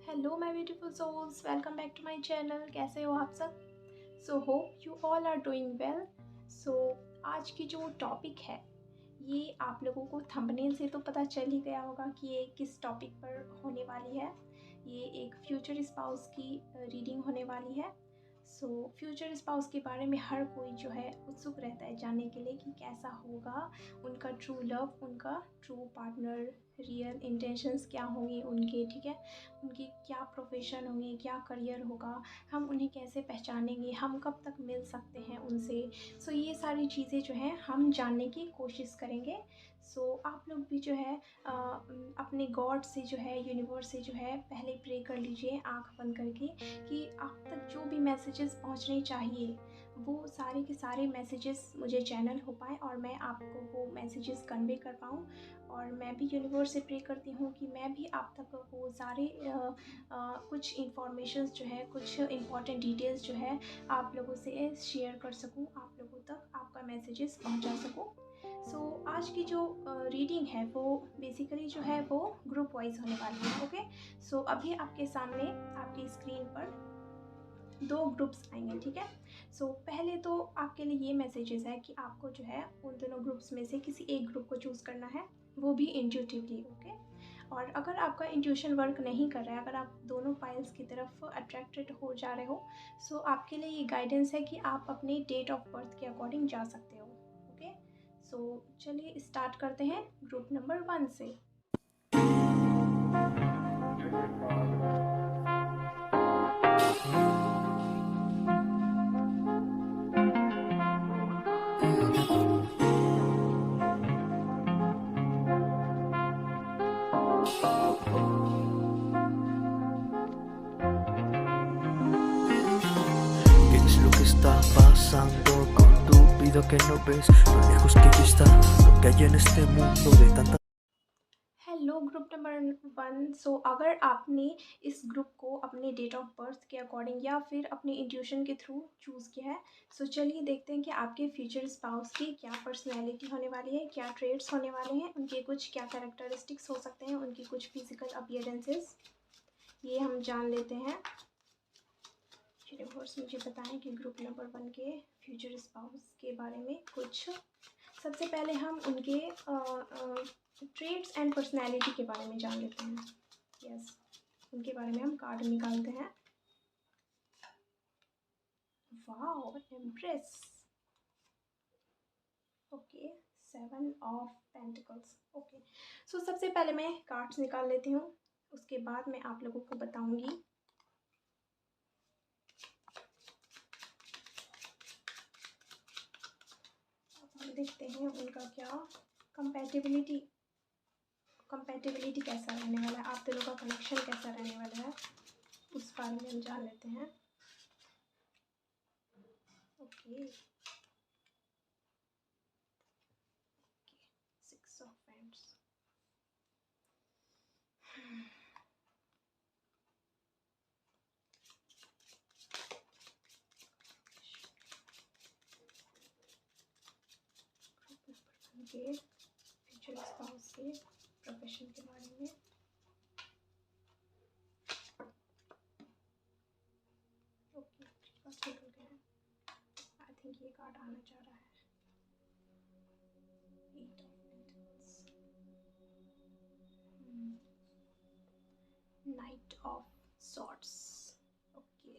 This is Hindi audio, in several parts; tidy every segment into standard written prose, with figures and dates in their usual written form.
Hello my beautiful souls, welcome back to my channel. कैसे हो आप सब? So hope you all are doing well. So आज की जो टॉपिक है ये आप लोगों को थंबनेल से तो पता चल ही गया होगा कि ये किस टॉपिक पर होने वाली है। ये एक फ्यूचर स्पाउस की रीडिंग होने वाली है। सो फ्यूचर स्पाउस के बारे में हर कोई जो है उत्सुक रहता है जानने के लिए कि कैसा होगा उनका ट्रू लव, उनका ट्रू पार्टनर, रियल इंटेंशंस क्या होंगे उनके, ठीक है, उनकी क्या प्रोफेशन होंगे, क्या करियर होगा, हम उन्हें कैसे पहचानेंगे, हम कब तक मिल सकते हैं उनसे। सो ये सारी चीज़ें जो हैं हम जानने की कोशिश करेंगे। सो आप लोग भी जो है अपने गॉड से जो है, यूनिवर्स से जो है पहले प्रे कर लीजिए आंख बंद करके कि आप तक जो भी मैसेजेस पहुंचने चाहिए वो सारे के सारे मैसेजेस मुझे चैनल हो पाए और मैं आपको वो मैसेजेस कन्वे कर पाऊँ। और मैं भी यूनिवर्स से प्रे करती हूँ कि मैं भी आप तक वो सारे कुछ इंफॉर्मेशंस जो है, कुछ इंपॉर्टेंट डिटेल्स जो है आप लोगों से शेयर कर सकूँ, आप लोगों तक आपका मैसेजेस पहुँचा सकूँ। सो आज की जो रीडिंग है वो बेसिकली जो है वो ग्रुप वाइज होने वाली है। ओके, सो अभी आपके सामने आपकी स्क्रीन पर दो ग्रुप्स आएंगे, ठीक है। सो पहले तो आपके लिए ये मैसेजेस है कि आपको जो है उन दोनों ग्रुप्स में से किसी एक ग्रुप को चूज़ करना है, वो भी इंट्यूटिवली। ओके, और अगर आपका इंट्यूशन वर्क नहीं कर रहा है, अगर आप दोनों पाइल्स की तरफ अट्रैक्टेड हो जा रहे हो, सो आपके लिए ये गाइडेंस है कि आप अपने डेट ऑफ बर्थ के अकॉर्डिंग जा सकते हो। ओके, सो चलिए स्टार्ट करते हैं ग्रुप नंबर 1 से। ¿Qué es lo que está pasando con tu vida que no ves? Lo lejos que ya está lo que hay en este mundo de tanta. Hello group number 1। सो अगर आपने इस ग्रुप को अपने डेट ऑफ बर्थ के अकॉर्डिंग या फिर अपने इंट्यूशन के थ्रू चूज़ किया है, सो चलिए देखते हैं कि आपके फ्यूचर स्पाउस की क्या पर्सनैलिटी होने वाली है, क्या ट्रेड्स होने वाले हैं, उनके कुछ क्या कैरेक्टरिस्टिक्स हो सकते हैं, उनकी कुछ फिजिकल अपीयरेंसेस, ये हम जान लेते हैं। यूनिवर्स मुझे बताएं कि ग्रुप नंबर 1 के फ्यूचर स्पाउस के बारे में कुछ। सबसे पहले हम उनके ट्रेड्स एंड पर्सनैलिटी के बारे में जान लेते हैं। यस, उनके बारे में हम कार्ड निकालते हैं। Wow, empress. Okay, 7 of pentacles. Okay, so सबसे पहले मैं कार्ड्स निकाल लेती हूँ, उसके बाद मैं आप लोगों को बताऊंगी। अब हम देखते हैं उनका क्या कंपैटिबिलिटी कैसा रहने वाला है, आप दोनों का कनेक्शन कैसा रहने वाला है, उस बारे में हम जान लेते हैं। Okay, 6 of paints. के फ्यूचर स्पाउस के प्रोफेशन के बारे में। ओके, फर्स्ट हो गया। आई थिंक ये कार्ड आना चाह रहा है। 8 of pentacles, knight of swords. Okay,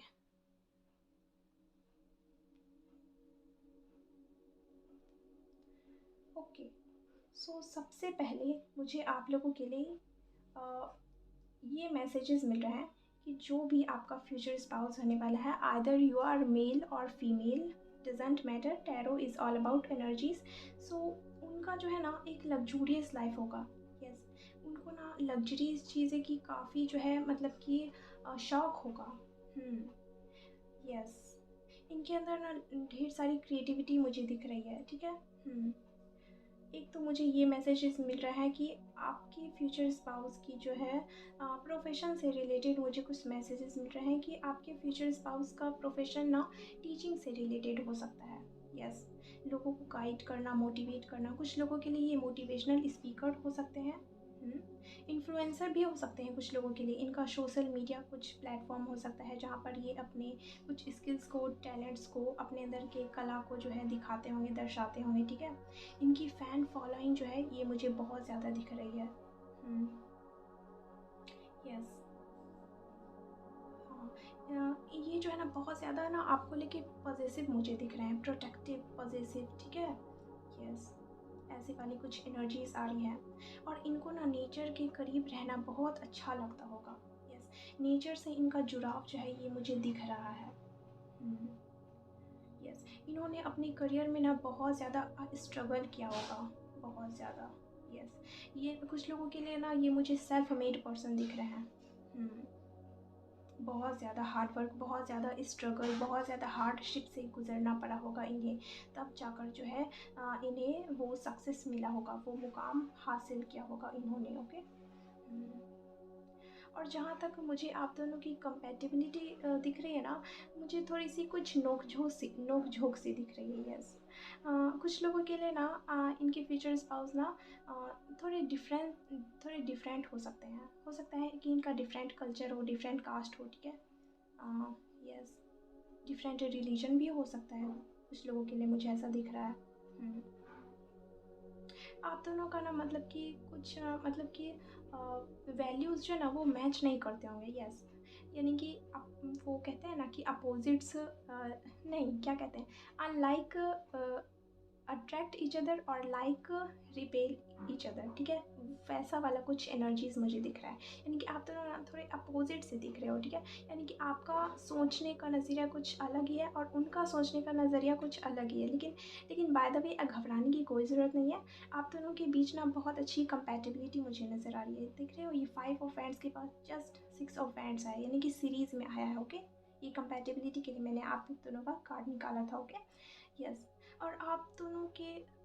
okay, so सबसे पहले मुझे आप लोगों के लिए ये मैसेजेस मिल रहा है कि जो भी आपका फ्यूचर स्पाउस होने वाला है, आइदर यू आर मेल और female, doesn't matter, tarot is all about energies. So उनका जो है ना एक लग्जूरियस लाइफ होगा। यस, उनको ना लग्जरीज चीज़ें की काफ़ी जो है मतलब कि शौक होगा। यस, इनके अंदर ना ढेर सारी क्रिएटिविटी मुझे दिख रही है, ठीक है। एक तो मुझे ये मैसेजेस मिल रहा है कि आपकी फ्यूचर स्पाउस की जो है प्रोफेशन से रिलेटेड मुझे कुछ मैसेजेस मिल रहे हैं कि आपके फ्यूचर स्पाउस का प्रोफेशन ना टीचिंग से रिलेटेड हो सकता है। यस, लोगों को गाइड करना, मोटिवेट करना, कुछ लोगों के लिए ये मोटिवेशनल स्पीकर हो सकते हैं। इन्फ्लुएंसर भी हो सकते हैं कुछ लोगों के लिए। इनका सोशल मीडिया कुछ प्लेटफॉर्म हो सकता है जहाँ पर ये अपने कुछ स्किल्स को, टैलेंट्स को, अपने अंदर के कला को जो है दिखाते होंगे, दर्शाते होंगे, ठीक है। इनकी फ़ैन फॉलोइंग जो है ये मुझे बहुत ज़्यादा दिख रही है। यस। ये जो है ना बहुत ज़्यादा ना आपको लेके पॉजेसिव मुझे दिख रहे हैं, प्रोटेक्टिव, पॉजेसिव, ठीक है। यस, ऐसी वाली कुछ एनर्जीज आ रही है। और इनको ना नेचर के करीब रहना बहुत अच्छा लगता होगा। यस, नेचर से इनका जुड़ाव जो है ये मुझे दिख रहा है। यस, इन्होंने अपने करियर में ना बहुत ज़्यादा स्ट्रगल किया होगा, बहुत ज़्यादा। यस, ये कुछ लोगों के लिए ना ये मुझे सेल्फ मेड पर्सन दिख रहे हैं। बहुत ज़्यादा हार्ड वर्क, बहुत ज़्यादा स्ट्रगल, बहुत ज़्यादा हार्डशिप से गुज़रना पड़ा होगा इन्हें, तब जाकर जो है इन्हें वो सक्सेस मिला होगा, वो मुकाम हासिल किया होगा इन्होंने। ओके। और जहाँ तक मुझे आप दोनों की कंपैटिबिलिटी दिख रही है ना, मुझे थोड़ी सी कुछ नोक झोंक सी दिख रही है। यस, कुछ लोगों के लिए ना इनके फ्यूचर स्पाउस ना थोड़े डिफरेंट हो सकते हैं। हो सकता है कि इनका डिफरेंट कल्चर हो, डिफरेंट कास्ट हो, ठीक है। यस, डिफरेंट रिलीजन भी हो सकता है कुछ लोगों के लिए, मुझे ऐसा दिख रहा है। आप दोनों का ना मतलब कि कुछ मतलब कि वैल्यूज़ जो है ना वो मैच नहीं करते होंगे। यस, यानी कि वो कहते हैं ना कि अपोजिट्स नहीं, क्या कहते हैं, अनलाइक अट्रैक्ट ईच अदर और लाइक रिपेल ईच अदर, ठीक है। वैसा वाला कुछ एनर्जीज मुझे दिख रहा है, यानी कि आप दोनों ना थोड़े अपोजिट से दिख रहे हो, ठीक है। यानी कि आपका सोचने का नज़रिया कुछ अलग ही है और उनका सोचने का नज़रिया कुछ अलग ही है। लेकिन बाय द वे घबराने की कोई ज़रूरत नहीं है। आप दोनों के बीच ना बहुत अच्छी कंपैटिबिलिटी मुझे नज़र आ रही है। देख रहे हो ये 5 ऑफ हैंड्स के पास जस्ट 6 ऑफ हैंड्स है, यानी कि सीरीज़ में आया है। ओके, ये कंपैटिबिलिटी के लिए मैंने आप दोनों का कार्ड निकाला था। ओके। यस, और आप दोनों के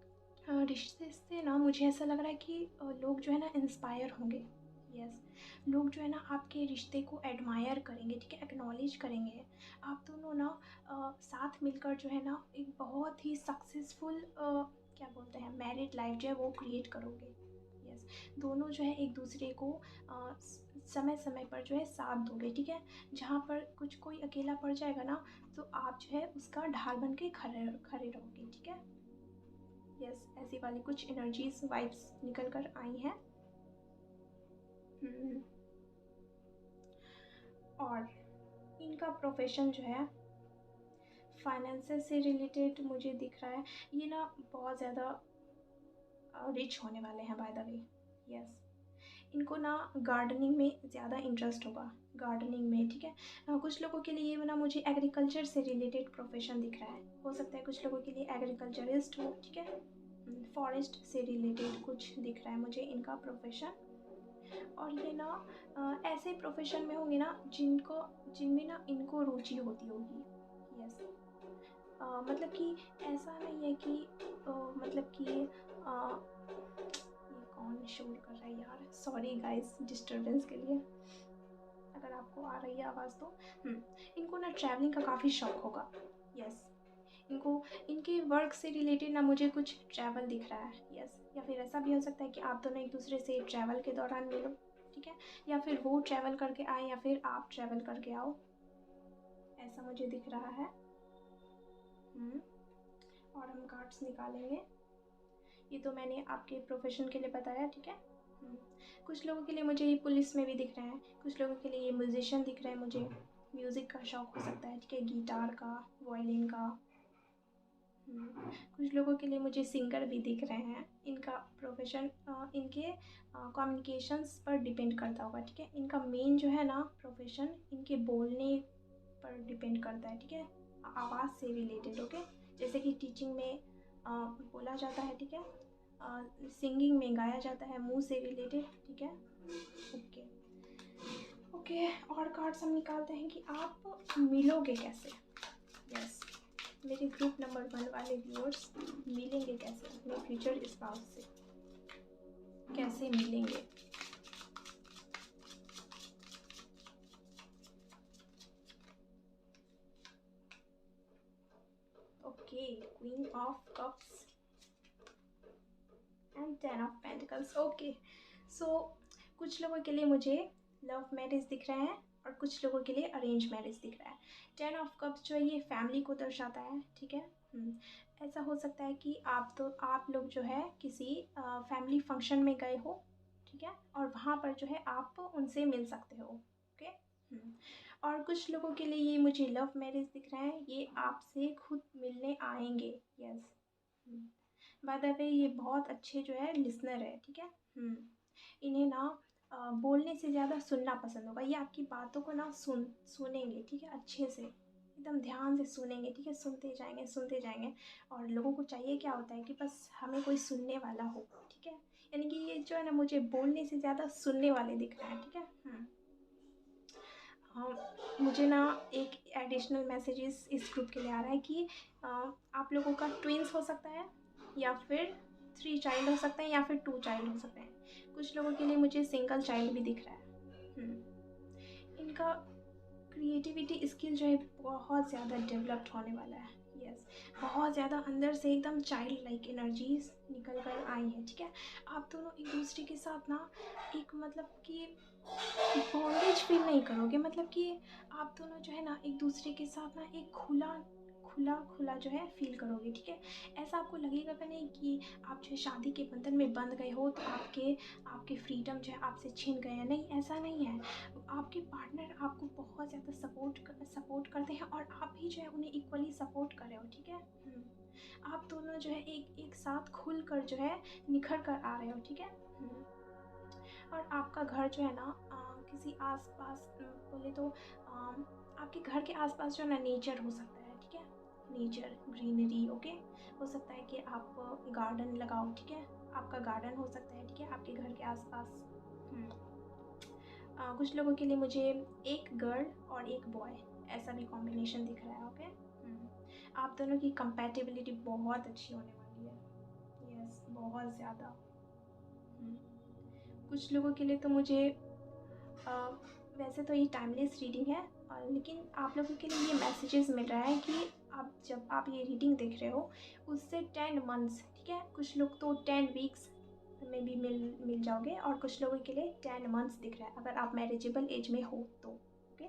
रिश्ते से ना मुझे ऐसा लग रहा है कि लोग जो है ना इंस्पायर होंगे। यस, लोग जो है ना आपके रिश्ते को एडमायर करेंगे, ठीक है, एक्नॉलेज करेंगे। आप दोनों ना साथ मिलकर जो है ना एक बहुत ही सक्सेसफुल क्या बोलते हैं, मैरिड लाइफ जो है वो क्रिएट करोगे। यस, दोनों जो है एक दूसरे को समय समय पर जो है साथ दोगे, ठीक है। जहाँ पर कोई अकेला पड़ जाएगा ना तो आप जो है उसका ढाल बन के खड़े खड़े रहोगे, ठीक है। यस, ऐसी वाली कुछ एनर्जीज, वाइब्स निकल कर आई हैं। और इनका प्रोफेशन जो है फाइनेंसेस से रिलेटेड मुझे दिख रहा है। ये ना बहुत ज़्यादा रिच होने वाले हैं बाय द वे। यस, इनको ना गार्डनिंग में ज़्यादा इंटरेस्ट होगा, गार्डनिंग में, ठीक है। कुछ लोगों के लिए ना मुझे एग्रीकल्चर से रिलेटेड प्रोफेशन दिख रहा है। हो सकता है कुछ लोगों के लिए एग्रीकल्चरिस्ट हो, ठीक है। फॉरेस्ट से रिलेटेड कुछ दिख रहा है मुझे इनका प्रोफेशन। और ये ना ऐसे प्रोफेशन में होंगे ना जिनमें ना इनको रुचि होती होगी। यस, मतलब कि ऐसा नहीं है कि मतलब कि ये कौन शोर कर रहा है यार, सॉरी गाइस डिस्टरबेंस के लिए, अगर आपको आ रही है आवाज़ तो। इनको ना ट्रैवलिंग का काफ़ी शौक होगा। यस, इनको इनके वर्क से रिलेटेड ना मुझे कुछ ट्रैवल दिख रहा है। यस, या फिर ऐसा भी हो सकता है कि आप दोनों एक दूसरे से ट्रैवल के दौरान मिलो, ठीक है, या फिर वो ट्रैवल करके आए या फिर आप ट्रैवल करके आओ, ऐसा मुझे दिख रहा है। और हम कार्ड्स निकालेंगे। ये तो मैंने आपके प्रोफेशन के लिए बताया, ठीक है। कुछ लोगों के लिए मुझे ये पुलिस में भी दिख रहे हैं, कुछ लोगों के लिए ये म्यूजिशियन दिख रहे हैं, मुझे म्यूज़िक का शौक़ हो सकता है, ठीक है, गिटार का, वायलिन का। कुछ लोगों के लिए मुझे सिंगर भी दिख रहे हैं। इनका प्रोफेशन इनके कम्युनिकेशंस पर डिपेंड करता होगा, ठीक है। इनका मेन जो है ना प्रोफेशन इनके बोलने पर डिपेंड करता है, ठीक है, आवाज़ से रिलेटेड। ओके, जैसे कि टीचिंग में बोला जाता है, ठीक है, सिंगिंग में गाया जाता है, मुंह से रिलेटेड, ठीक है। ओके, और कार्ड्स हम निकालते हैं कि आप मिलोगे कैसे। यस, मेरे ग्रुप नंबर 1 वाले व्यूअर्स मिलेंगे कैसे अपने फ्यूचर स्पाउस से, कैसे मिलेंगे। Okay, queen of cups and 10 of pentacles. Okay, so कुछ लोगों के लिए मुझे लव मैरिज दिख रहे हैं और कुछ लोगों के लिए अरेंज मैरिज दिख रहा है। 10 ऑफ कप्स जो है ये फैमिली को दर्शाता है, ठीक है। ऐसा हो सकता है कि आप लोग जो है किसी फैमिली फंक्शन में गए हो, ठीक है, और वहाँ पर जो है आप उनसे मिल सकते हो, ओके। और कुछ लोगों के लिए ये मुझे लव मैरिज दिख रहा है, ये आपसे खुद मिलने आएंगे, यस। बाय द वे ये बहुत अच्छे जो है लिसनर है, ठीक है। इन्हें ना बोलने से ज़्यादा सुनना पसंद होगा। ये आपकी बातों को ना सुनेंगे, ठीक है, अच्छे से एकदम ध्यान से सुनेंगे, ठीक है, सुनते जाएंगे। और लोगों को चाहिए क्या होता है कि बस हमें कोई सुनने वाला हो, ठीक है। यानी कि ये जो है ना मुझे बोलने से ज़्यादा सुनने वाले दिख रहे हैं, ठीक है। मुझे ना एक एडिशनल मैसेजेस इस ग्रुप के लिए आ रहा है कि आप लोगों का ट्विंस हो सकता है, या फिर 3 चाइल्ड हो सकते हैं, या फिर 2 चाइल्ड हो सकते हैं। कुछ लोगों के लिए मुझे सिंगल चाइल्ड भी दिख रहा है। इनका क्रिएटिविटी स्किल जो है बहुत ज़्यादा डेवलप्ड होने वाला है, यस। बहुत ज़्यादा अंदर से एकदम चाइल्ड लाइक एनर्जीज निकल कर आई है, ठीक है। आप दोनों एक दूसरे के साथ ना एक मतलब कि बॉन्डेज फील नहीं करोगे, मतलब कि आप दोनों जो है ना एक दूसरे के साथ ना एक खुला जो है फील करोगे, ठीक है। ऐसा आपको लगेगा भी नहीं कि आप जो है शादी के बंधन में बंध गए हो तो आपके फ्रीडम जो है आपसे छिन गए हैं। नहीं, ऐसा नहीं है। आपके पार्टनर आपको बहुत ज़्यादा सपोर्ट करते हैं और आप भी जो है उन्हें इक्वली सपोर्ट कर रहे हो, ठीक है। आप दोनों जो है एक साथ खुल कर जो है निखर कर आ रहे हो, ठीक है। और आपका घर जो है ना किसी आसपास बोले तो आपके घर के आसपास जो है ना नेचर हो सकता है, ठीक है। Nature, greenery, okay. हो सकता है कि आप गार्डन लगाओ, ठीक है। आपका गार्डन हो सकता है, ठीक है, आपके घर के आसपास। कुछ लोगों के लिए मुझे एक गर्ल और एक बॉय ऐसा भी कॉम्बिनेशन दिख रहा है, ओके। आप दोनों की कंपैटिबिलिटी बहुत अच्छी होने वाली है, यस, बहुत ज़्यादा। कुछ लोगों के लिए तो मुझे वैसे तो ये टाइमलेस रीडिंग है, लेकिन आप लोगों के लिए ये मैसेजेस मिल रहा है कि जब आप ये रीडिंग देख रहे हो उससे 10 मंथ्स, ठीक है, कुछ लोग तो 10 वीक्स में भी मिल जाओगे, और कुछ लोगों के लिए 10 मंथ्स दिख रहा है अगर आप मैरिजेबल एज में हो तो, ओके।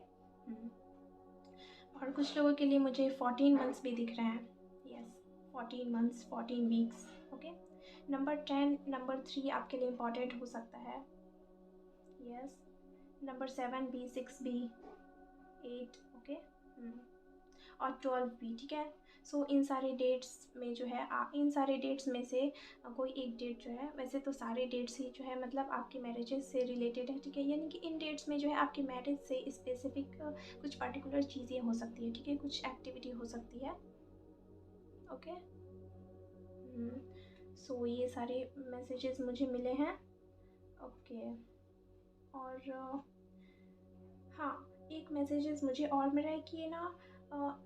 और कुछ लोगों के लिए मुझे 14 मंथ्स भी दिख रहे हैं, yes, 14 months, 14 weeks, okay. Number 10, number 3 आपके लिए इम्पॉर्टेंट हो सकता है, यस। नंबर 7 भी, 6 भी, 8, ओके, और 12 भी, ठीक है। सो इन सारे डेट्स में जो है इन सारे डेट्स में से कोई एक डेट जो है, वैसे तो सारे डेट्स ही जो है मतलब आपके मैरिजेस से रिलेटेड है, ठीक है। यानी कि इन डेट्स में जो है आपके मैरिज से स्पेसिफिक कुछ पर्टिकुलर चीज़ें हो सकती है, ठीक है, कुछ एक्टिविटी हो सकती है, ओके। सो ये सारे मैसेजेस मुझे मिले हैं, ओके। और हाँ, एक मैसेजेस मुझे और मिला है कि ये ना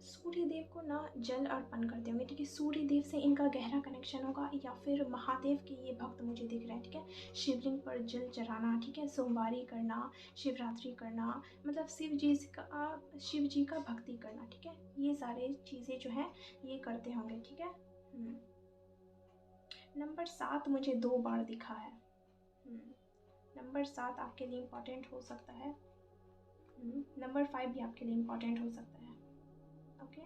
सूर्य देव को ना जल अर्पण करते होंगे, ठीक है। सूर्य देव से इनका गहरा कनेक्शन होगा, या फिर महादेव के ये भक्त मुझे दिख रहे हैं, ठीक है। शिवलिंग पर जल चढ़ाना, ठीक है, सोमवारी करना, शिवरात्रि करना, मतलब शिव जी का भक्ति करना, ठीक है। ये सारे चीज़ें जो हैं ये करते होंगे, ठीक है। नंबर 7 मुझे 2 बार दिखा है। नंबर 7 आपके लिए इम्पोर्टेंट हो सकता है। नंबर 5 भी आपके लिए इम्पॉर्टेंट हो सकता है, ओके।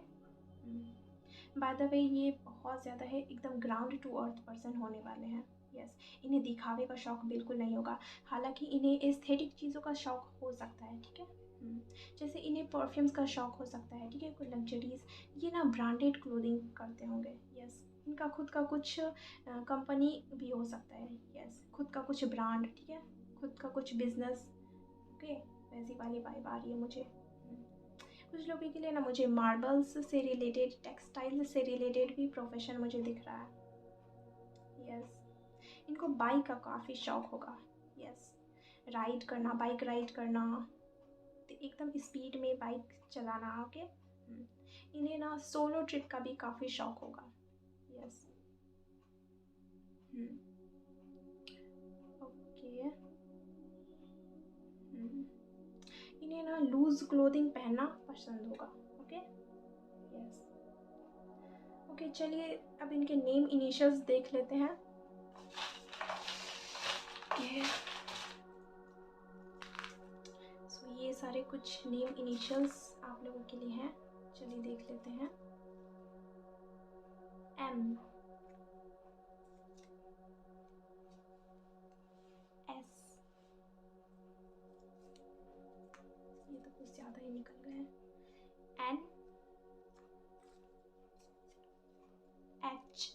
बाय द वे ये बहुत ज़्यादा है, एकदम ग्राउंड टू अर्थ पर्सन होने वाले हैं, यस। इन्हें दिखावे का शौक़ बिल्कुल नहीं होगा, हालांकि इन्हें एस्थेटिक चीज़ों का शौक़ हो सकता है, ठीक है। जैसे इन्हें परफ्यूम्स का शौक़ हो सकता है, ठीक है, कोई लग्जरीज, ये ना ब्रांडेड क्लोथिंग करते होंगे, यस। इनका खुद का कुछ कंपनी भी हो सकता है, यस, खुद का कुछ ब्रांड, ठीक है, खुद का कुछ बिजनेस, ओके। वैसी वाली वाइब आ रही है मुझे। कुछ लोगों के लिए ना मुझे मार्बल्स से रिलेटेड, टेक्सटाइल से रिलेटेड भी प्रोफेशन मुझे दिख रहा है, यस। इनको बाइक का काफ़ी शौक होगा, यस। बाइक राइड करना, तो एकदम स्पीड में बाइक चलाना, ओके। इन्हें ना सोलो ट्रिप का भी काफ़ी शौक होगा, यस। ओके। इन्हें ना लूज क्लोथिंग पहनना पसंद होगा, ओके, यस। ओके, चलिए अब इनके नेम इनिशियल्स देख लेते हैं। सारे कुछ नेम इनिशियल्स आप लोगों के लिए हैं, चलिए देख लेते हैं। M, S, ये तो कुछ ज़्यादा ही निकल गए हैं। N, H,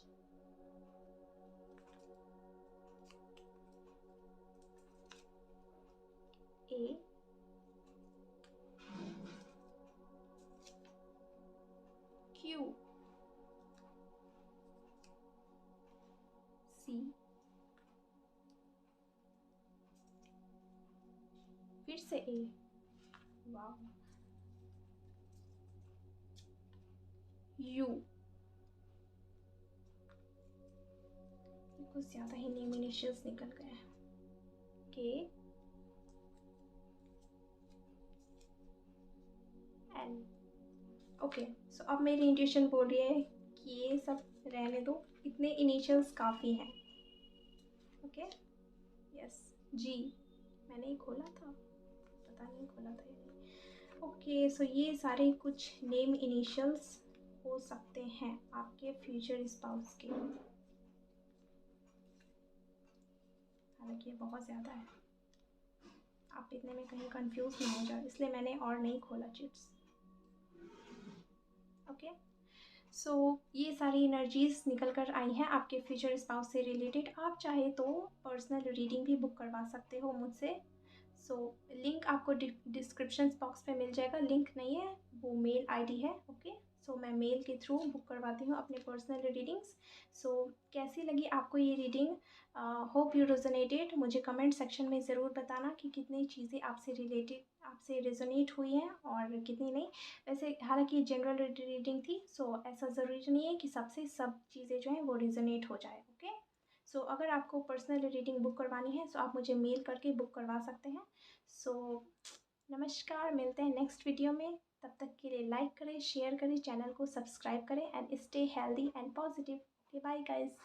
A, Q, C, फिर से A, वाह, U, कुछ ज़्यादा ही नेम इनिशियल्स निकल गए हैं। K, L, okay. सो अब मेरी इंट्यूशन बोल रही है कि ये सब रहने दो, इतने इनिशियल्स काफ़ी हैं। Okay, yes. G, मैंने ही खोला था, पता नहीं खोला था या नहीं। ओके, सो ये सारे कुछ नेम इनिशियल्स हो सकते हैं आपके फ्यूचर स्पाउस के। हालांकि ये बहुत ज़्यादा है, आप इतने में कहीं कंफ्यूज ना हो जाए, इसलिए मैंने और नहीं खोला चिट्स। ओके, सो ये सारी एनर्जीज निकल कर आई हैं आपके फ्यूचर स्पाउस से रिलेटेड। आप चाहे तो पर्सनल रीडिंग भी बुक करवा सकते हो मुझसे। सो लिंक आपको डिस्क्रिप्शन बॉक्स पे मिल जाएगा, लिंक नहीं है वो मेल आईडी है। ओके, सो मैं मेल के थ्रू बुक करवाती हूँ अपने पर्सनल रीडिंग्स। सो कैसी लगी आपको ये रीडिंग? Hope you resonated. मुझे कमेंट सेक्शन में ज़रूर बताना कि कितनी चीज़ें आपसे रिलेटेड, आपसे रेजोनेट हुई हैं और कितनी नहीं। वैसे हालांकि जनरल रीडिंग थी, सो ऐसा ज़रूरी नहीं है कि सबसे सब चीज़ें जो हैं वो रेजोनेट हो जाए। ओके, सो अगर आपको पर्सनल रीडिंग बुक करवानी है तो आप मुझे मेल करके बुक करवा सकते हैं। सो नमस्कार, मिलते हैं नेक्स्ट वीडियो में। तब तक के लिए लाइक करें, शेयर करें, चैनल को सब्सक्राइब करें and stay healthy and positive. Okay, bye guys.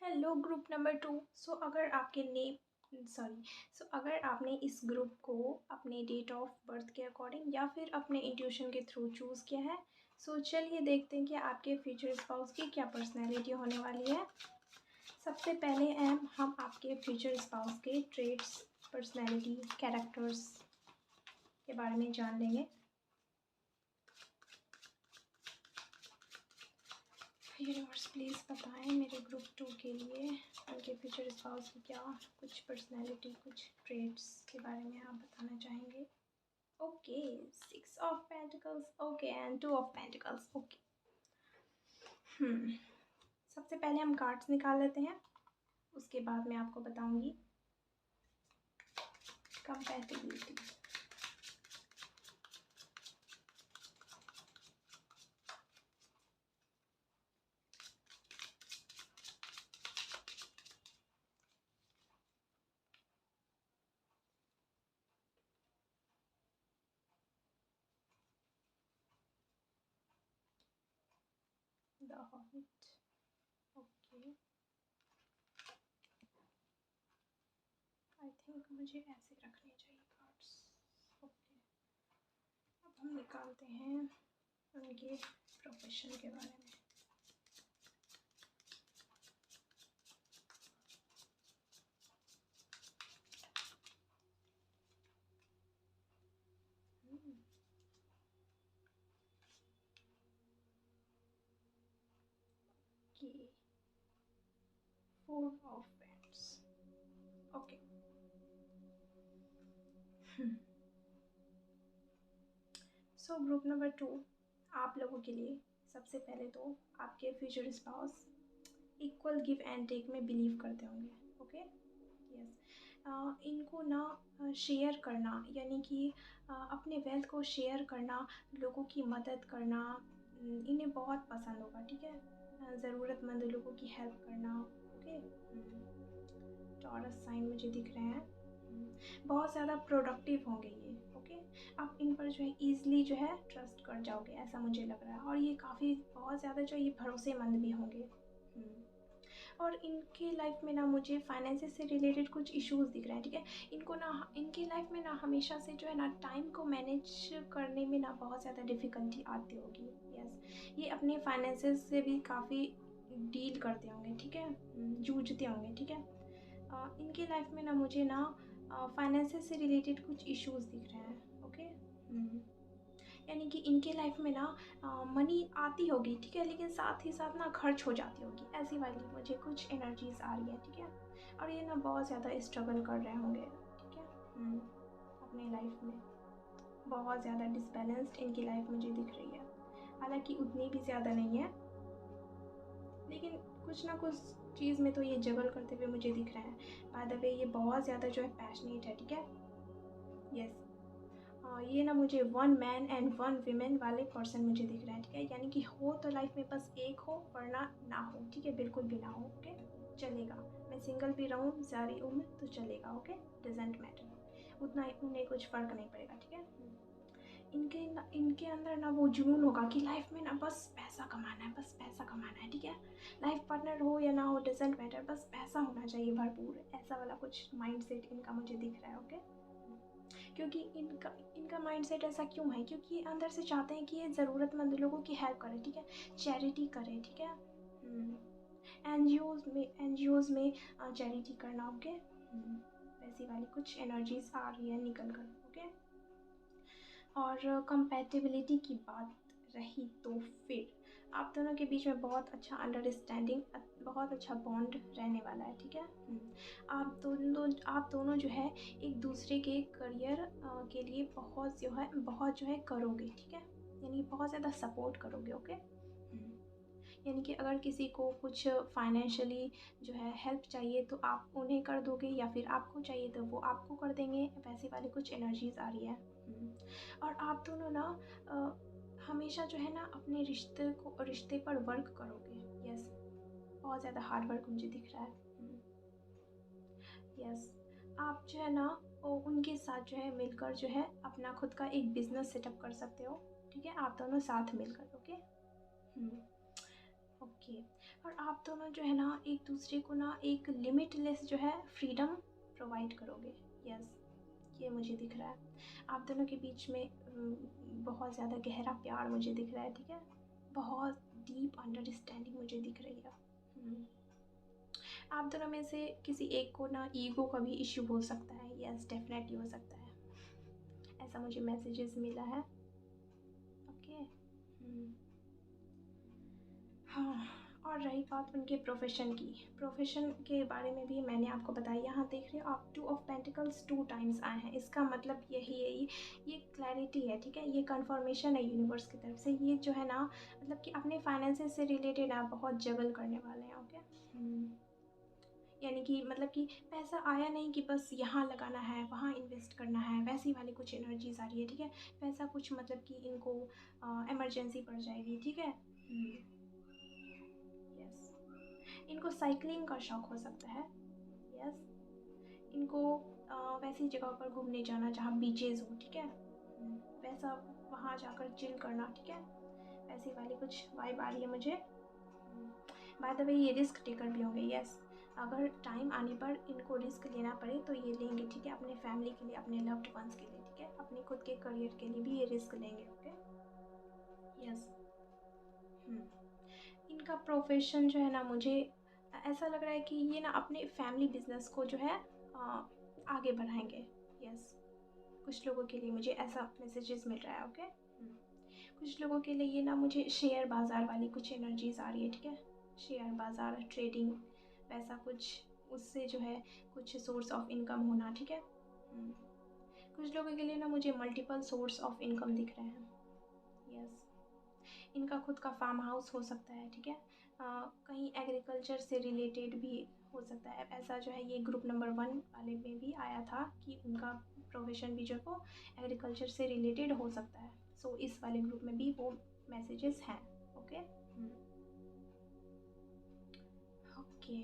Hello group number 2। So अगर अगर आपने इस ग्रुप को अपने डेट ऑफ बर्थ के अकॉर्डिंग या फिर अपने इंट्यूशन के थ्रू चूज़ किया है, सो चलिए देखते हैं कि आपके फ्यूचर स्पाउस की क्या पर्सनैलिटी होने वाली है। सबसे पहले हम आपके फ्यूचर स्पाउस के ट्रेड्स, पर्सनैलिटी, कैरेक्टर्स के बारे में जान लेंगे। यूनिवर्स प्लीज़ बताएं मेरे ग्रुप 2 के लिए उनके फ्यूचर स्पाउस की क्या कुछ पर्सनैलिटी, कुछ ट्रेड्स के बारे में आप बताना चाहेंगे। Okay, 6 of pentacles, okay, and 2 of pentacles. Okay, सबसे पहले हम कार्ड्स निकाल लेते हैं, उसके बाद मैं आपको बताऊंगी compatibility. The hobbit, okay, I think मुझे ऐसे रखने चाहिए कार्ड्स। ओके, अब हम निकालते हैं उनके प्रोफेशन के बारे में। Okay, 4 of pents. Okay, so group number 2 आप लोगों के लिए सबसे पहले तो आपके future spouse equal give and take में बिलीव करते होंगे। ओके, यस, इनको ना शेयर करना, यानी कि अपने वेल्थ को शेयर करना, लोगों की मदद करना इन्हें बहुत पसंद होगा। ठीक है, ज़रूरतमंद लोगों की हेल्प करना। ओके, टॉरस साइन मुझे दिख रहे हैं, बहुत ज़्यादा प्रोडक्टिव होंगे ये। ओके, आप इन पर जो है ईज़िली जो है ट्रस्ट कर जाओगे, ऐसा मुझे लग रहा है। और ये काफ़ी बहुत ज़्यादा जो है ये भरोसेमंद भी होंगे। और इनके लाइफ में ना मुझे फाइनेंसेस से रिलेटेड कुछ इश्यूज़ दिख रहे हैं, ठीक है। इनको ना इनकी लाइफ में ना हमेशा से जो है ना टाइम को मैनेज करने में ना बहुत ज़्यादा डिफ़िकल्टी आती होगी। यस, ये अपने फाइनेंसेस से भी काफ़ी डील करते होंगे, ठीक है, जूझते होंगे, ठीक है। इनकी लाइफ में ना मुझे ना फाइनेंसेस से रिलेटेड कुछ इश्यूज़ दिख रहे हैं, ओके। यानी कि इनके लाइफ में ना मनी आती होगी, ठीक है, लेकिन साथ ही साथ ना खर्च हो जाती होगी, ऐसी वाली मुझे कुछ एनर्जीज आ रही है, ठीक है। और ये ना बहुत ज़्यादा स्ट्रगल कर रहे होंगे, ठीक है, अपने लाइफ में बहुत ज़्यादा डिसबैलेंस्ड इनकी लाइफ मुझे दिख रही है। हालांकि उतनी भी ज़्यादा नहीं है, लेकिन कुछ ना कुछ चीज़ में तो ये जगल करते हुए मुझे दिख रहे हैं। बाय द वे ये बहुत ज़्यादा जो है पैशनेट है, ठीक है। यस, ये ना मुझे one man and one women वाले पर्सन मुझे दिख रहा है, ठीक है। यानी कि हो तो लाइफ में बस एक हो, वरना ना हो, ठीक है, बिल्कुल भी ना हो, ओके, चलेगा। मैं सिंगल भी रहूँ सारी उम्र तो चलेगा, ओके, डजेंट मैटर, उतना उन्हें कुछ फ़र्क नहीं पड़ेगा, ठीक है। इनके अंदर ना वो जुनून होगा कि लाइफ में ना बस पैसा कमाना है, बस पैसा कमाना है, ठीक है। लाइफ पार्टनर हो या ना हो डजेंट मैटर, बस पैसा होना चाहिए भरपूर, ऐसा वाला कुछ माइंडसेट इनका मुझे दिख रहा है, ओके। क्योंकि इनका माइंडसेट ऐसा क्यों है, क्योंकि ये अंदर से चाहते हैं कि ये ज़रूरतमंद लोगों की हेल्प करें, ठीक है, चैरिटी करें, ठीक है। एनजीओज़ में चैरिटी करना, ओके। वैसी वाली कुछ एनर्जीज आ रही है निकल कर, ओके। और कंपैटिबिलिटी की बात रही तो फिर आप दोनों के बीच में बहुत अच्छा अंडरस्टैंडिंग, बहुत अच्छा बॉन्ड रहने वाला है, ठीक है। आप दोनों जो है एक दूसरे के करियर के लिए बहुत जो है करोगे, ठीक है। यानी बहुत ज़्यादा सपोर्ट करोगे, ओके। यानी कि अगर किसी को कुछ फाइनेंशियली जो है हेल्प चाहिए तो आप उन्हें कर दोगे, या फिर आपको चाहिए तो वो आपको कर देंगे, वैसी वाली कुछ एनर्जीज आ रही है। और आप दोनों ना हमेशा जो है ना अपने रिश्ते पर वर्क करोगे। यस, बहुत ज़्यादा हार्ड वर्क मुझे दिख रहा है। यस, आप जो है ना उनके साथ जो है मिलकर जो है अपना खुद का एक बिजनेस सेटअप कर सकते हो, ठीक है, आप दोनों साथ मिलकर, ओके। ओके, और आप दोनों जो है ना एक दूसरे को ना एक लिमिटलेस जो है फ्रीडम प्रोवाइड करोगे। यस, ये मुझे दिख रहा है। आप दोनों के बीच में बहुत ज़्यादा गहरा प्यार मुझे दिख रहा है, ठीक है, बहुत डीप अंडरस्टैंडिंग मुझे दिख रही है। आप दोनों में से किसी एक को ना ईगो का भी इश्यू हो सकता है। यस, डेफिनेटली हो सकता है, ऐसा मुझे मैसेजेस मिला है, ओके। हाँ, और रही बात उनके प्रोफेशन के बारे में भी मैंने आपको बताया। यहाँ देख रहे हो आप 2 ऑफ पेंटिकल्स 2 टाइम्स आए हैं, इसका मतलब यही है, ये क्लैरिटी है, ठीक है, ये कन्फर्मेशन है यूनिवर्स की तरफ से। ये जो है ना मतलब कि अपने फाइनेंसेस से रिलेटेड आप बहुत जगल करने वाले हैं, ओके। यानी कि मतलब कि पैसा आया नहीं कि बस यहाँ लगाना है, वहाँ इन्वेस्ट करना है, वैसी वाली कुछ एनर्जीज आ रही है, ठीक है। पैसा कुछ मतलब कि इनको इमरजेंसी पड़ जाएगी, ठीक है। इनको साइकिलिंग का शौक़ हो सकता है। यस, इनको वैसी जगह पर घूमने जाना जहाँ बीचेस हो, ठीक है, वैसा वहाँ जाकर चिल करना, ठीक है, वैसी वाली कुछ वाइब आ रही है मुझे। बाय द वे ये रिस्क टेकर भी होंगे। यस, अगर टाइम आने पर इनको रिस्क लेना पड़े तो ये लेंगे, ठीक है, अपने फैमिली के लिए, अपने लव्ड वंस के लिए, ठीक है, अपने खुद के करियर के लिए भी ये रिस्क लेंगे, ओके। यस, इनका प्रोफेशन जो है ना मुझे ऐसा लग रहा है कि ये ना अपने फैमिली बिजनेस को जो है आगे बढ़ाएंगे। यस, कुछ लोगों के लिए मुझे ऐसा मैसेजेस मिल रहा है, ओके। कुछ लोगों के लिए ये ना मुझे शेयर बाज़ार वाली कुछ एनर्जीज आ रही है, ठीक है, शेयर बाज़ार, ट्रेडिंग, वैसा कुछ, उससे जो है कुछ सोर्स ऑफ इनकम होना, ठीक है। कुछ लोगों के लिए ना मुझे मल्टीपल सोर्स ऑफ इनकम दिख रहे हैं। यस, इनका खुद का फार्म हाउस हो सकता है, ठीक है, कहीं एग्रीकल्चर से रिलेटेड भी हो सकता है। ऐसा जो है ये ग्रुप नंबर 1 वाले में भी आया था कि उनका प्रोफेशन भी जो है वो एग्रीकल्चर से रिलेटेड हो सकता है। सो इस वाले ग्रुप में भी वो मैसेजेस हैं, ओके। ओके,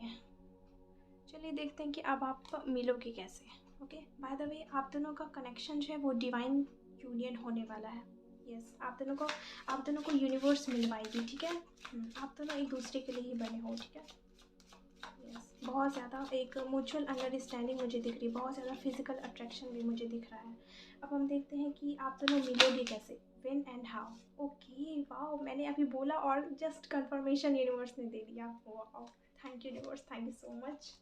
चलिए देखते हैं कि अब आप मिलोगे कैसे, ओके। बाय द वे आप दोनों का कनेक्शन जो है वो डिवाइन यूनियन होने वाला है। यस, आप दोनों को यूनिवर्स मिलवाएगी, ठीक है। आप दोनों एक दूसरे के लिए ही बने हो, ठीक है। बहुत ज़्यादा एक म्यूचुअल अंडरस्टैंडिंग मुझे दिख रही है, बहुत ज़्यादा फिजिकल अट्रैक्शन भी मुझे दिख रहा है। अब हम देखते हैं कि आप दोनों मिलोगे कैसे, when and how. Okay, wow, मैंने अभी बोला और जस्ट कंफर्मेशन यूनिवर्स ने दे दिया। Wow, thank you universe, thank you so much.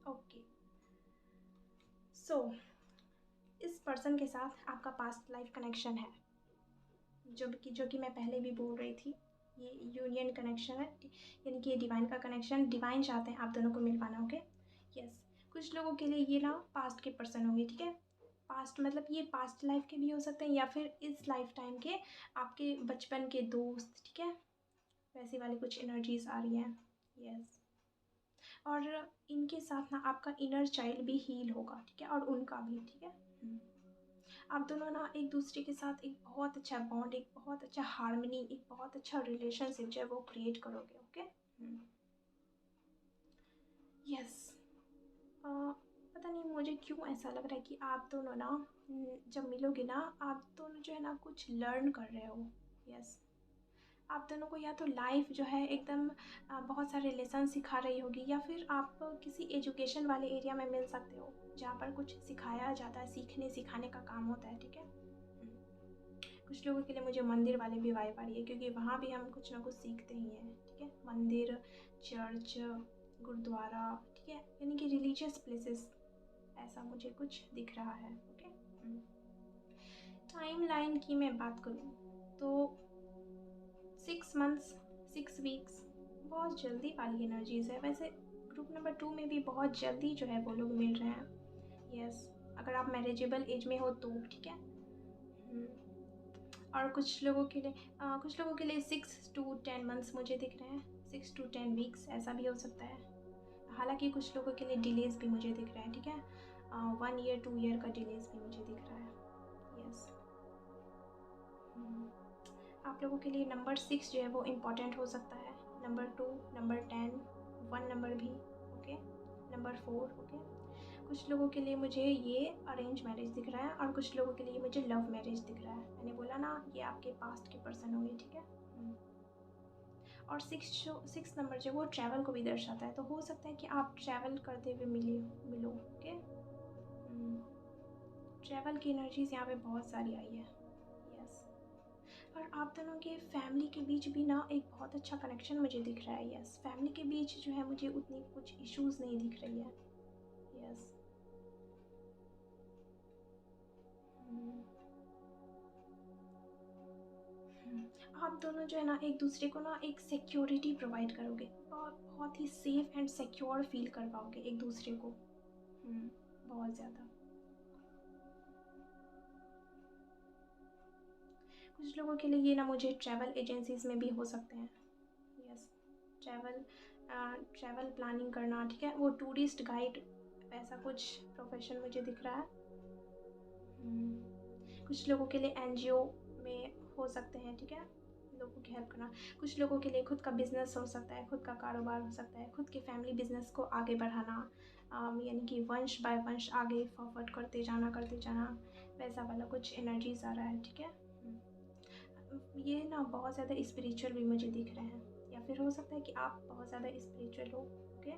Okay, so इस पर्सन के साथ आपका पास्ट लाइफ कनेक्शन है, जो कि मैं पहले भी बोल रही थी, ये यूनियन कनेक्शन है, यानी कि ये डिवाइन का कनेक्शन, डिवाइन चाहते हैं आप दोनों को मिल पाना। Okay, yes. कुछ लोगों के लिए ये ना पास्ट के पर्सन होंगे, ठीक है। पास्ट मतलब ये पास्ट लाइफ के भी हो सकते हैं या फिर इस लाइफ टाइम के आपके बचपन के दोस्त, ठीक है। वैसी वाली कुछ एनर्जीज आ रही हैं, यस। और इनके साथ ना आपका इनर चाइल्ड भी हील होगा, ठीक है, और उनका भी, ठीक है। आप दोनों ना एक दूसरे के साथ एक बहुत अच्छा बॉन्ड, एक बहुत अच्छा हार्मनी, एक बहुत अच्छा रिलेशनशिप जो है वो क्रिएट करोगे। Okay, yes. पता नहीं मुझे क्यों ऐसा लग रहा है कि आप दोनों ना जब मिलोगे ना, आप दोनों जो है ना कुछ लर्न कर रहे हो। यस, आप दोनों को या तो लाइफ जो है एकदम बहुत सारे लेसन सिखा रही होगी, या फिर आप किसी एजुकेशन वाले एरिया में मिल सकते हो जहाँ पर कुछ सिखाया जाता है, सीखने सिखाने का काम होता है, ठीक है। कुछ लोगों के लिए मुझे मंदिर वाले भी वाइब आ रही है, क्योंकि वहाँ भी हम कुछ ना कुछ सीखते ही हैं, ठीक है। मंदिर, चर्च, गुरुद्वारा, ठीक है, यानी कि रिलीजियस प्लेसेस, ऐसा मुझे कुछ दिख रहा है। ओके, टाइम लाइन की मैं बात करूँ तो 6 मंथ्स, 6 वीक्स, बहुत जल्दी वाली एनर्जीज़ है। वैसे ग्रुप नंबर 2 में भी बहुत जल्दी जो है वो लोग मिल रहे हैं, यस। अगर आप मैरिजेबल एज में हो तो, ठीक है। और कुछ लोगों के लिए 6 to 10 मंथ्स मुझे दिख रहे हैं, 6 to 10 वीक्स, ऐसा भी हो सकता है। हालांकि कुछ लोगों के लिए डिलेज भी मुझे दिख रहा है, ठीक है। 1 year 2 year का डिलेज भी मुझे दिख रहा है, यस। आप लोगों के लिए नंबर 6 जो है वो इम्पॉर्टेंट हो सकता है, नंबर 2, नंबर 10, 1 नंबर भी, ओके, नंबर 4, ओके। कुछ लोगों के लिए मुझे ये अरेंज मैरिज दिख रहा है और कुछ लोगों के लिए मुझे लव मैरिज दिख रहा है। मैंने बोला ना ये आपके पास्ट के पर्सन होंगे, ठीक है। और 6 नंबर जो वो ट्रैवल को भी दर्शाता है, तो हो सकता है कि आप ट्रैवल करते हुए मिलो, ओके। ट्रैवल की एनर्जीज यहाँ पे बहुत सारी आई है, यस। और आप दोनों के फैमिली के बीच भी ना एक बहुत अच्छा कनेक्शन मुझे दिख रहा है, यस। फैमिली के बीच जो है मुझे उतनी कुछ इश्यूज़ नहीं दिख रही है, यस। आप दोनों जो है ना एक दूसरे को ना एक सिक्योरिटी प्रोवाइड करोगे, बहुत ही सेफ एंड सिक्योर फील कर पाओगे एक दूसरे को, बहुत ज़्यादा। कुछ लोगों के लिए ये ना मुझे ट्रैवल एजेंसीज में भी हो सकते हैं, यस। ट्रैवल प्लानिंग करना, ठीक है, वो टूरिस्ट गाइड, ऐसा कुछ प्रोफेशन मुझे दिख रहा है। कुछ लोगों के लिए एनजीओ में हो सकते हैं, ठीक है, लोगों की हेल्प करना। कुछ लोगों के लिए खुद का बिजनेस हो सकता है, खुद का कारोबार हो सकता है, खुद के फैमिली बिजनेस को आगे बढ़ाना, यानी कि वंश बाय वंश आगे फॉरवर्ड करते जाना, वैसा वाला कुछ एनर्जीज आ रहा है, ठीक है। ये ना बहुत ज़्यादा स्पिरिचुअल भी मुझे दिख रहे हैं, या फिर हो सकता है कि आप बहुत ज़्यादा स्पिरिचुअल हो, ओके।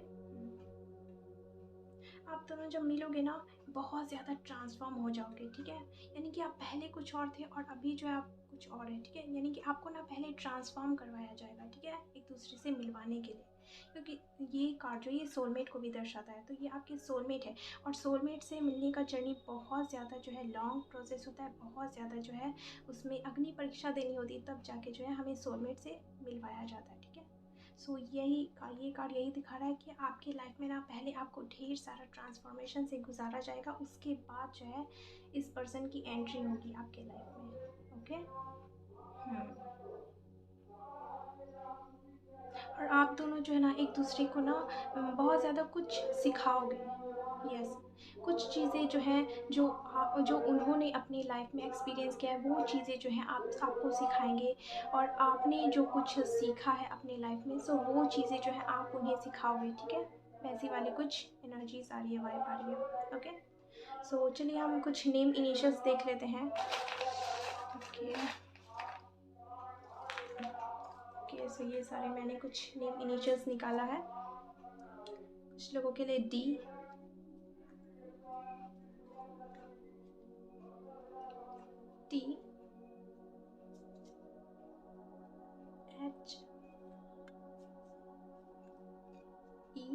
आप दोनों जब मिलोगे ना बहुत ज़्यादा ट्रांसफॉर्म हो जाओगे, ठीक है। यानी कि आप पहले कुछ और थे और अभी जो है आप कुछ और है, ठीक है। यानी कि आपको ना पहले ट्रांसफॉर्म करवाया जाएगा, ठीक है, एक दूसरे से मिलवाने के लिए, क्योंकि ये कार्ड जो ये सोलमेट को भी दर्शाता है, तो ये आपके सोलमेट है। और सोलमेट से मिलने का जर्नी बहुत ज़्यादा जो है लॉन्ग प्रोसेस होता है, बहुत ज़्यादा जो है उसमें अग्नि परीक्षा देनी होती है, तब जाके जो है हमें सोलमेट से मिलवाया जाता है, ठीक है। सो ये कार्ड यही दिखा रहा है कि आपकी लाइफ में ना पहले आपको ढेर सारा ट्रांसफॉर्मेशन से गुजारा जाएगा, उसके बाद जो है इस पर्सन की एंट्री होगी आपके लाइफ में, ओके। और आप दोनों जो है ना एक दूसरे को ना बहुत ज़्यादा कुछ सिखाओगे, यस। कुछ चीज़ें जो हैं जो उन्होंने अपनी लाइफ में एक्सपीरियंस किया है, वो चीज़ें जो हैं आपको सिखाएंगे। और आपने जो कुछ सीखा है अपनी लाइफ में, सो वो चीज़ें जो है आप उन्हें सिखाओगे, ठीक है। वैसी वाली कुछ एनर्जीज आ रही है, वाइब आ रही है, ओके। सो चलिए हम कुछ नेम इनिशियल्स देख लेते हैं, ओके। ओके, सो ये सारे मैंने कुछ नेम इनिशियल्स निकाला है। कुछ लोगों के लिए D, T, H, E,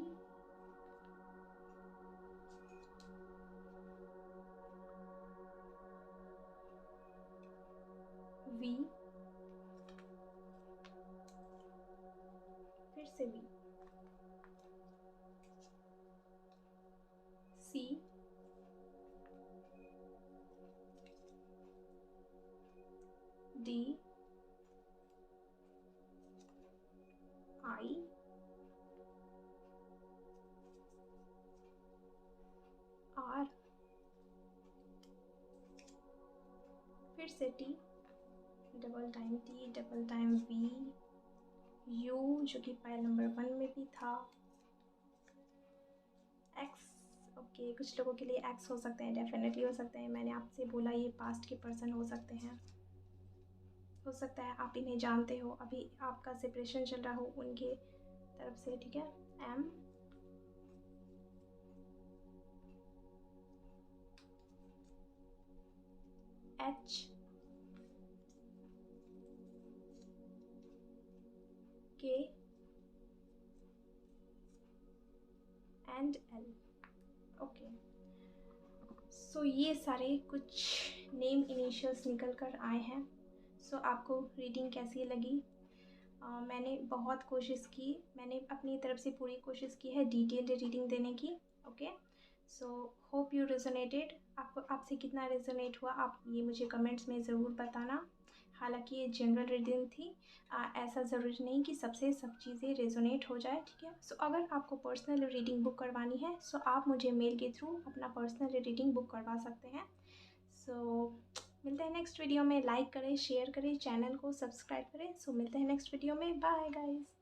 V, फिर से V, C, D, I, R, फिर से T, double time T, double time V, U जो कि फाइल नंबर 1 में भी था, X, ओके कुछ लोगों के लिए X हो सकते हैं, डेफिनेटली हो सकते हैं। मैंने आपसे बोला ये पास्ट के पर्सन हो सकते हैं, हो सकता है आप इन्हें जानते हो, अभी आपका सेपरेशन चल रहा हो उनके तरफ से, ठीक है। M, H, K and L, okay. So ये सारे कुछ नेम इनिशियल्स निकल कर आए हैं। सो आपको रीडिंग कैसी लगी? मैंने बहुत कोशिश की, मैंने अपनी तरफ से पूरी कोशिश की है डिटेल्ड रीडिंग देने की, okay. So hope you resonated. आपको आपसे कितना रेजोनेट हुआ आप ये मुझे कमेंट्स में ज़रूर बताना। हालांकि ये जनरल रीडिंग थी, ऐसा ज़रूरी नहीं कि सबसे सब चीज़ें रेजोनेट हो जाए, ठीक है। सो अगर आपको पर्सनल रीडिंग बुक करवानी है सो आप मुझे मेल के थ्रू अपना पर्सनल रीडिंग बुक करवा सकते हैं। सो मिलते हैं नेक्स्ट वीडियो में। लाइक करें, शेयर करें, चैनल को सब्सक्राइब करें। सो मिलते हैं नेक्स्ट वीडियो में। Bye guys.